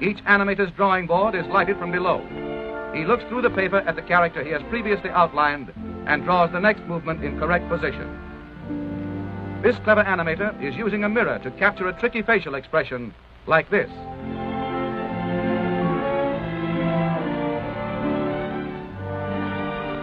Each animator's drawing board is lighted from below. He looks through the paper at the character he has previously outlined and draws the next movement in correct position. This clever animator is using a mirror to capture a tricky facial expression like this.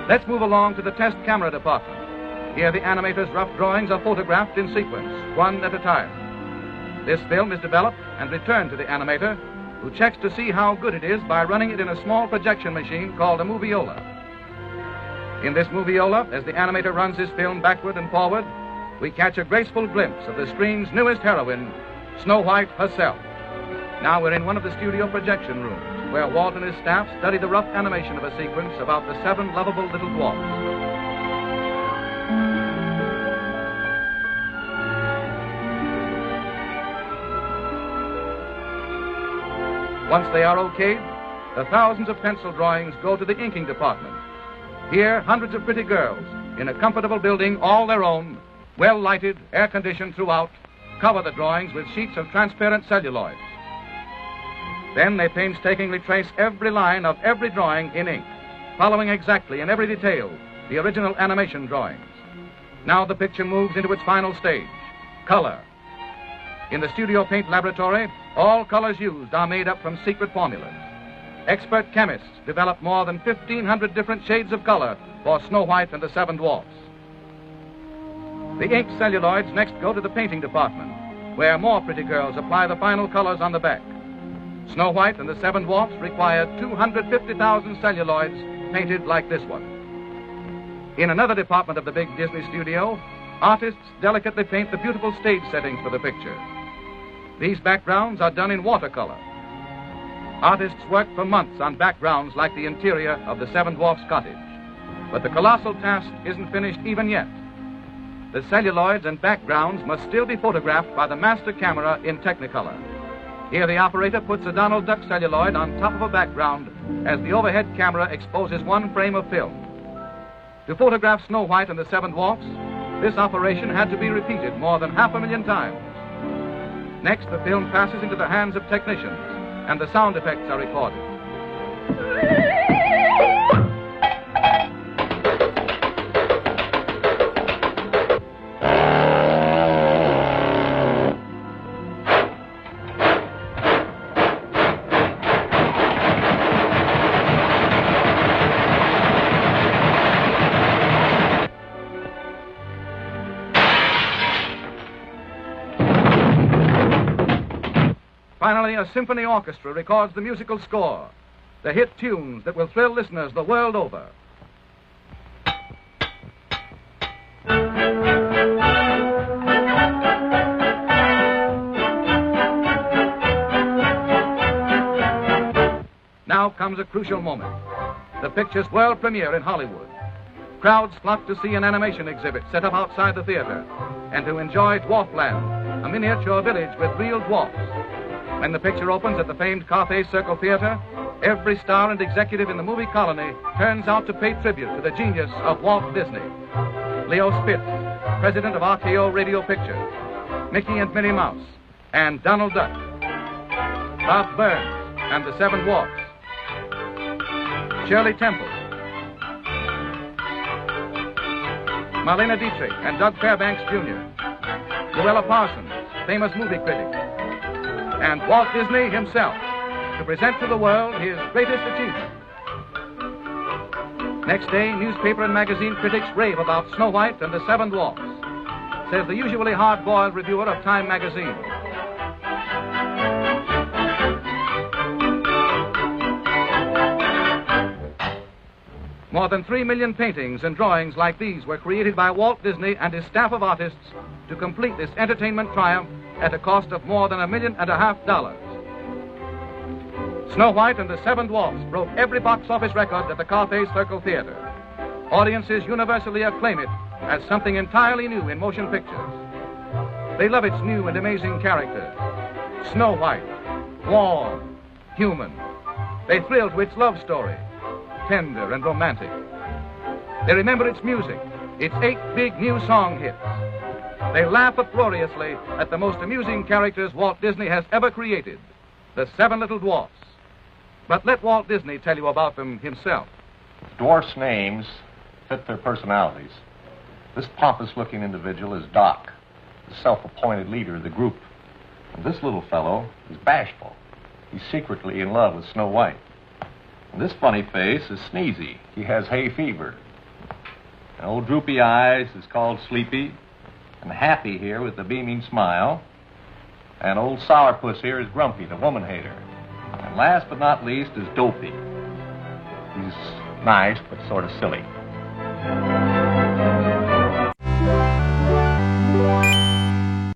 Let's move along to the test camera department. Here the animator's rough drawings are photographed in sequence, one at a time. This film is developed and returned to the animator, who checks to see how good it is by running it in a small projection machine called a moviola. In this moviola, as the animator runs his film backward and forward, we catch a graceful glimpse of the screen's newest heroine, Snow White herself. Now we're in one of the studio projection rooms, where Walt and his staff study the rough animation of a sequence about the 7 lovable little dwarfs. Once they are okayed, the thousands of pencil drawings go to the inking department. Here, hundreds of pretty girls, in a comfortable building all their own, well lighted, air-conditioned throughout, cover the drawings with sheets of transparent celluloid. Then they painstakingly trace every line of every drawing in ink, following exactly in every detail the original animation drawings. Now the picture moves into its final stage, color. In the studio paint laboratory, all colors used are made up from secret formulas. Expert chemists develop more than 1,500 different shades of color for Snow White and the 7 Dwarfs. The inked celluloids next go to the painting department, where more pretty girls apply the final colors on the back. Snow White and the 7 Dwarfs required 250,000 celluloids painted like this one. In another department of the big Disney studio, artists delicately paint the beautiful stage settings for the picture. These backgrounds are done in watercolor. Artists work for months on backgrounds like the interior of the 7 Dwarfs' cottage. But the colossal task isn't finished even yet. The celluloids and backgrounds must still be photographed by the master camera in Technicolor. Here the operator puts a Donald Duck celluloid on top of a background as the overhead camera exposes one frame of film. To photograph Snow White and the 7 Dwarfs, this operation had to be repeated more than 500,000 times. Next, the film passes into the hands of technicians, and the sound effects are recorded. Finally, a symphony orchestra records the musical score, the hit tunes that will thrill listeners the world over. Now comes a crucial moment, the picture's world premiere in Hollywood. Crowds flock to see an animation exhibit set up outside the theater and to enjoy Dwarfland, a miniature village with real dwarfs. When the picture opens at the famed Carthay Circle Theater, every star and executive in the movie colony turns out to pay tribute to the genius of Walt Disney. Leo Spitz, president of RKO Radio Pictures, Mickey and Minnie Mouse, and Donald Duck, Bob Burns and the 7 Dwarfs, Shirley Temple, Marlene Dietrich and Doug Fairbanks Jr., Luella Parsons, famous movie critic, and Walt Disney himself to present to the world his greatest achievement. Next day, newspaper and magazine critics rave about Snow White and the 7 Dwarfs, says the usually hard-boiled reviewer of Time magazine. More than 3 million paintings and drawings like these were created by Walt Disney and his staff of artists to complete this entertainment triumph at a cost of more than $1.5 million. Snow White and the 7 Dwarfs broke every box office record at the Carthay Circle Theater. Audiences universally acclaim it as something entirely new in motion pictures. They love its new and amazing characters. Snow White, warm, human. They thrill to its love story, tender and romantic. They remember its music, its 8 big new song hits. They laugh uproariously at the most amusing characters Walt Disney has ever created. the Seven Little Dwarfs. But let Walt Disney tell you about them himself. Dwarfs' names fit their personalities. This pompous-looking individual is Doc, the self-appointed leader of the group. And this little fellow is Bashful. He's secretly in love with Snow White. And this funny face is Sneezy. He has hay fever. And old Droopy Eyes is called Sleepy. And Happy here with the beaming smile. And old Sourpuss here is Grumpy, the woman hater. And last but not least is Dopey. He's nice, but sort of silly.